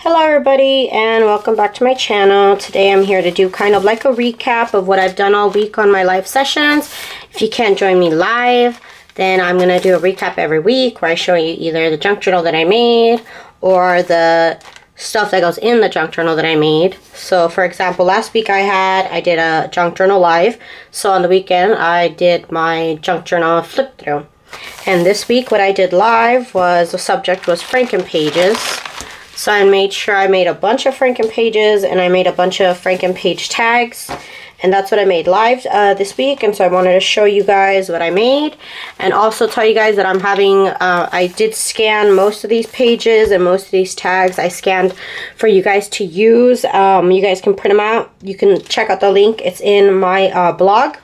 Hello everybody and welcome back to my channel. Today I'm here to do kind of like a recap of what I've done all week on my live sessions. If you can't join me live, then I'm going to do a recap every week where I show you either the junk journal that I made or the stuff that goes in the junk journal that I made. So for example, last week I did a junk journal live. So on the weekend I did my junk journal flip through. And this week what I did live was, the subject was Franken pages. So I made sure I made a bunch of Franken pages and I made a bunch of Franken page tags. And that's what I made live this week. And so I wanted to show you guys what I made. And also tell you guys that I'm having, I did scan most of these pages and most of these tags. I scanned for you guys to use. You guys can print them out. You can check out the link. It's in my blog.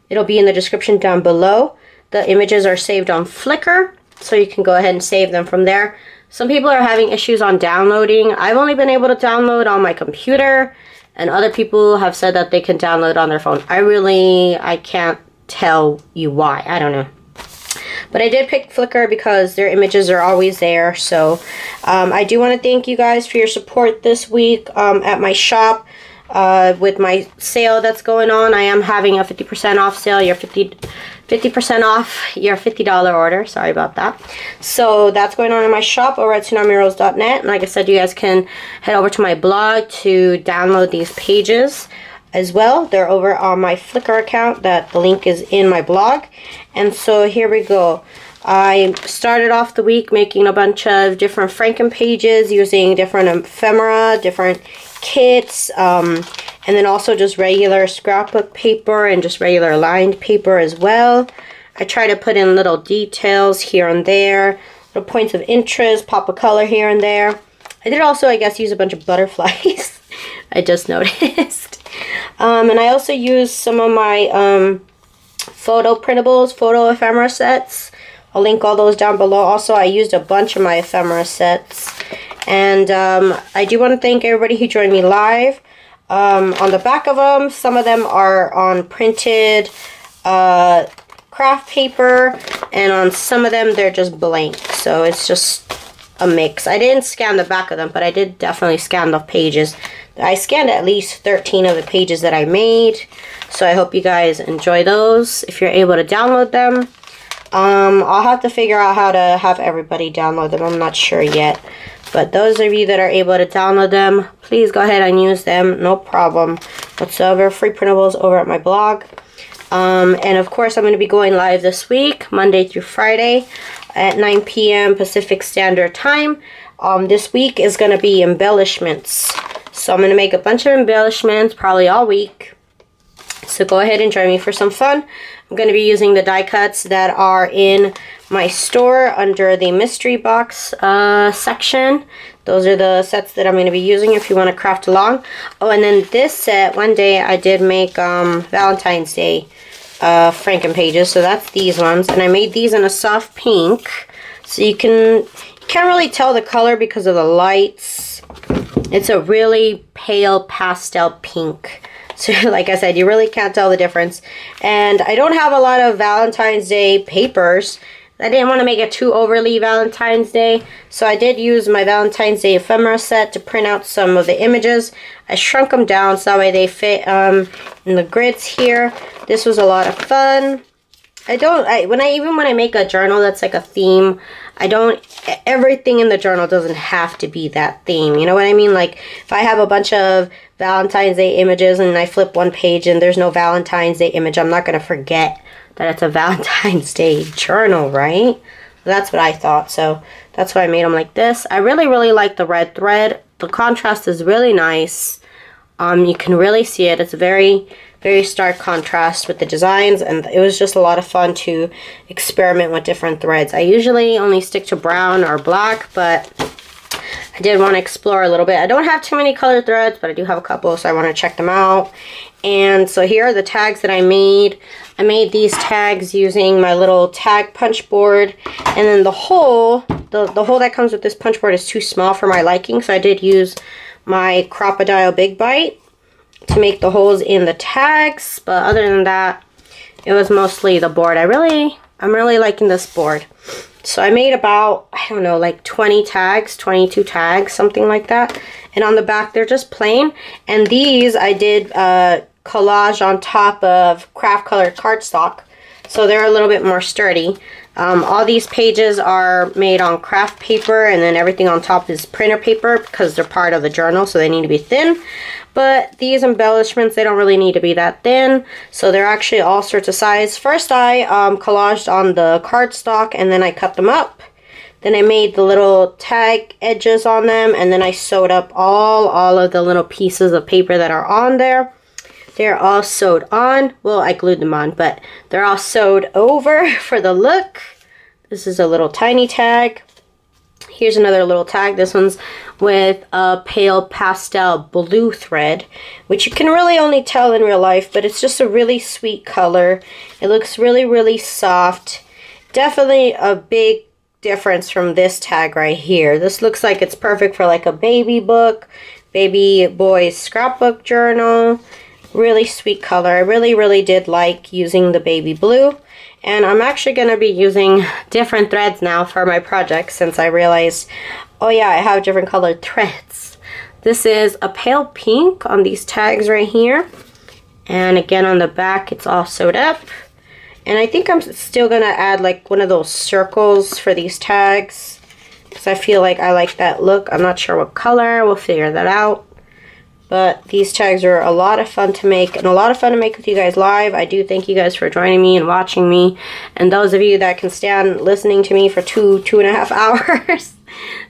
It'll be in the description down below. The images are saved on Flickr. So you can go ahead and save them from there. Some people are having issues on downloading. I've only been able to download on my computer, and other people have said that they can download on their phone. I can't tell you why. I don't know. But I did pick Flickr because their images are always there. So I do want to thank you guys for your support this week at my shop. With my sale that's going on, I am having a 50% off sale. You're 50% off your $50 order. Sorry about that. So that's going on in my shop over at TsunamiRose.net. And like I said, you guys can head over to my blog to download these pages as well. They're over on my Flickr account. The link is in my blog. And so here we go. I started off the week making a bunch of different Franken pages using different ephemera, different kits, and then also just regular scrapbook paper and just regular lined paper as well. I try to put in little details here and there, little points of interest, pop a color here and there. I did also, I guess, use a bunch of butterflies. I just noticed. And I also used some of my photo printables, photo ephemera sets. I'll link all those down below. Also, I used a bunch of my ephemera sets. And I do want to thank everybody who joined me live. On the back of them, some of them are on printed craft paper, and on some of them they're just blank. So it's just a mix. I didn't scan the back of them, but I did definitely scan the pages. I scanned at least 13 of the pages that I made. So I hope you guys enjoy those if you're able to download them. I'll have to figure out how to have everybody download them. I'm not sure yet. But those of you that are able to download them, please go ahead and use them. No problem whatsoever. Free printables over at my blog. And of course, I'm going to be going live this week, Monday through Friday at 9 p.m. Pacific Standard Time. This week is going to be embellishments. So I'm going to make a bunch of embellishments probably all week. So go ahead and join me for some fun. I'm going to be using the die cuts that are in my store under the mystery box section. Those are the sets that I'm going to be using if you want to craft along. Oh, and then this set, one day I did make Valentine's Day Franken pages. So that's these ones. And I made these in a soft pink. So you can't really tell the color because of the lights. It's a really pale pastel pink. So like I said, you really can't tell the difference. And I don't have a lot of Valentine's Day papers. I didn't want to make it too overly Valentine's Day. So I did use my Valentine's Day ephemera set to print out some of the images. I shrunk them down so that way they fit in the grids here. This was a lot of fun. When I make a journal that's like a theme, everything in the journal doesn't have to be that theme. You know what I mean? Like if I have a bunch of Valentine's Day images and I flip one page and there's no Valentine's Day image, I'm not going to forget that it's a Valentine's Day journal, right? That's what I thought. So that's why I made them like this. I really, really like the red thread. The contrast is really nice. You can really see it. It's a very, very stark contrast with the designs, and it was just a lot of fun to experiment with different threads. I usually only stick to brown or black, but I did want to explore a little bit. I don't have too many colored threads, but I do have a couple, so I want to check them out. And so here are the tags that I made. I made these tags using my little tag punch board, and then the hole that comes with this punch board is too small for my liking, so I did use my Crocodile Big Bite to make the holes in the tags. But other than that, it was mostly the board. I'm really liking this board. So I made about, I don't know, like 20 tags, 22 tags, something like that. And on the back, they're just plain. And these I did collage on top of craft colored cardstock. So they're a little bit more sturdy. All these pages are made on craft paper, and then everything on top is printer paper because they're part of the journal, so they need to be thin. But these embellishments, they don't really need to be that thin, so they're actually all sorts of size. First I collaged on the cardstock, and then I cut them up. Then I made the little tag edges on them, and then I sewed up all of the little pieces of paper that are on there. They're all sewed on. Well, I glued them on, but they're all sewed over for the look. This is a little tiny tag. Here's another little tag. This one's with a pale pastel blue thread, which you can really only tell in real life, but it's just a really sweet color. It looks really, really soft. Definitely a big difference from this tag right here. This looks like it's perfect for like a baby book, baby boy's scrapbook journal. Really sweet color. I really, really did like using the baby blue. And I'm actually going to be using different threads now for my project since I realized, oh yeah, I have different colored threads. This is a pale pink on these tags right here. And again on the back, it's all sewed up. And I think I'm still going to add like one of those circles for these tags, because I feel like I like that look. I'm not sure what color. We'll figure that out. But these tags are a lot of fun to make, and a lot of fun to make with you guys live. I do thank you guys for joining me and watching me. And those of you that can stand listening to me for 2.5 hours,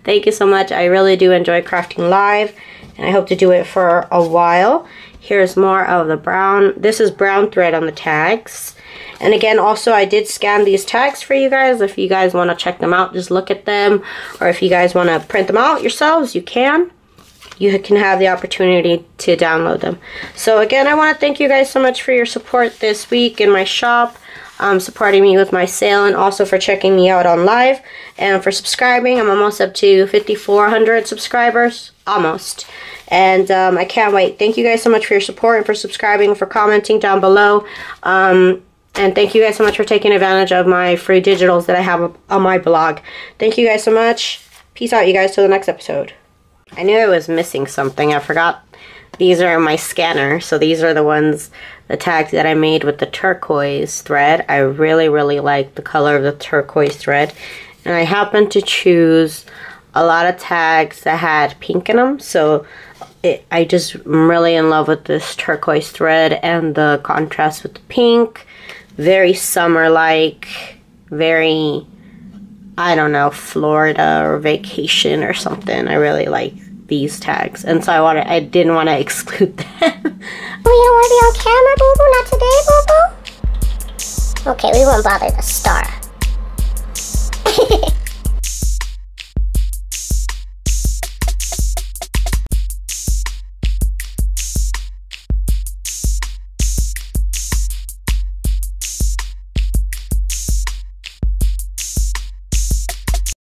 thank you so much. I really do enjoy crafting live, and I hope to do it for a while. Here's more of the brown. This is brown thread on the tags. And again, also I did scan these tags for you guys. If you guys want to check them out, just look at them. Or if you guys want to print them out yourselves, you can. You can have the opportunity to download them. So again, I want to thank you guys so much for your support this week in my shop, supporting me with my sale, and also for checking me out on live, and for subscribing. I'm almost up to 5,400 subscribers, almost. And I can't wait. Thank you guys so much for your support, and for subscribing, and for commenting down below. And thank you guys so much for taking advantage of my free digitals that I have on my blog. Thank you guys so much. Peace out, you guys, till the next episode. I knew I was missing something. I forgot these are my scanner. So these are the ones, the tags that I made with the turquoise thread. I really, really like the color of the turquoise thread. And I happened to choose a lot of tags that had pink in them. So I just am really in love with this turquoise thread and the contrast with the pink. Very summer-like, very, I don't know, Florida or vacation or something. I really like these tags, and so I didn't want to exclude them. Oh, you don't want to be on camera, boo-boo? Not today, boo-boo? Okay, we won't bother the star.